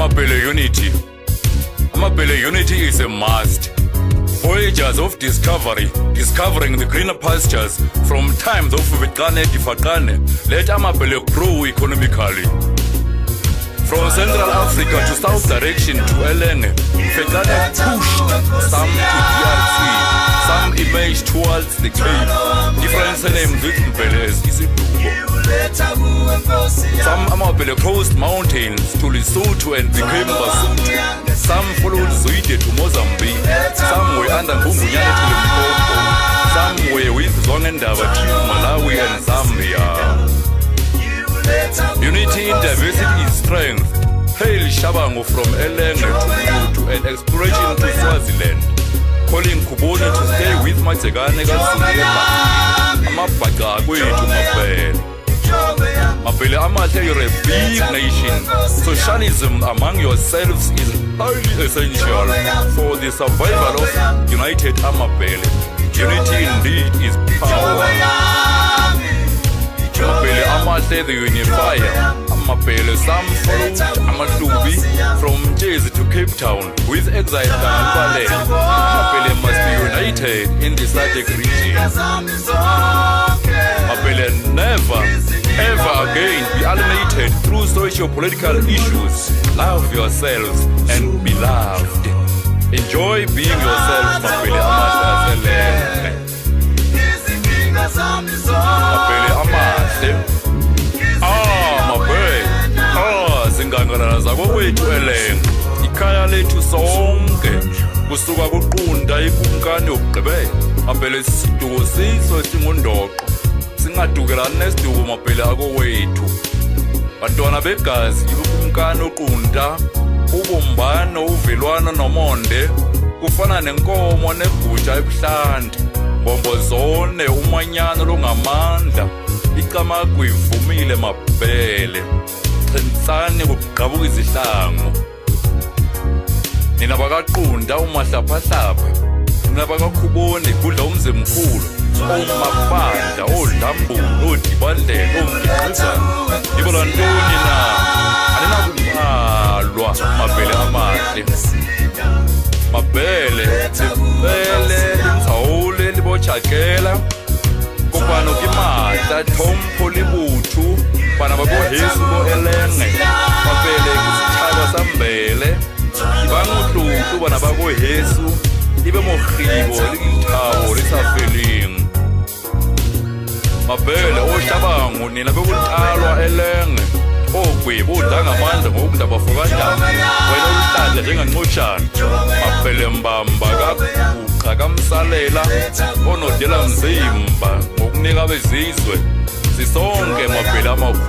Amabhele Unity. Amabhele Unity is a must. Voyages of discovery, discovering the greener pastures from times of Vikane Difakane, let Amabhele grow economically. From Central Africa to South direction to Elenge, Fekane pushed some to DRC, some emerged towards the Cape. Different names with Mbele as Isidubo. Some Amabhele crossed mountains to Lesotho and became Basotho. Some followed Zuide to Mozambique. Some were under Ngumbunyane to Limpopo. Some were with Zongendaba to Malawi and Zambia. Unity in diversity is strength. Hail Shabango from Elenge to Tutu and exploration to Swaziland. Calling Kuboni to stay with Matsegane Kasuyema. Amabhaca kwethu Mabhele. Mabhele Amahle, you're a big nation. Socialism among yourselves is highly essential for the survival of United Amabhele. Unity indeed is power. Amabhele Amahle, the unifier. Amabhele, some followed Amahlubi from Jersey to Cape Town with exile Kangalale. Amabhele must be united in the SADC region. Amabhele never, ever again be alienated through socio-political issues. Love yourselves and be loved. Enjoy being yourself, Mabhele Amahle. Mabhele Amahle. Mabhele. Zingangana zakokwethu Elenge. Ikhaya lethu sonke. Kusuka kuqunda ikumkani yokugqibela. Mabhele siduko siso singundoqo. Singadukelani nesiduko Mabhele akowethu. Bantwana begazi ikumkani oqunda. Ubumbano, uvelwano nomonde. Kufana nenkomo negutsha ebuhlanti. Bombozone umanyano longamandla. Icamagu ivumile Mabhele. Qinisani kugqabuka izihlangu. Nina bakaqunda umahlaphahlapha. Nina bakakhuboni kudla umzimkhulu. Omabandla, odlambulo, odibandlela, omgqibana. Ibola ntoni na? Alinakubalwa Mabhele Amahle. Mabhele, Bele, Limthawule, Libotshakela. Kopano ke matla, Thompho le botho. Bana ba bo Hesu bo Elenge. Mabhele ke setjhaba sa Mbele. Ba motlotlo bana ba bo Hesu. Ibe mogribo le dithabo le sa feleng. Mabhele ohlabango nina bekuqalwa Elenge. Ogwebo udla ngamandla ngokudla bafokandaba. Wena uhlale njenganqotshana. Mabhele mbamba kaguqa kamsalela. Onodela mzimba ngokunika bezizwe. Sisonke Mabhele Amakhulu.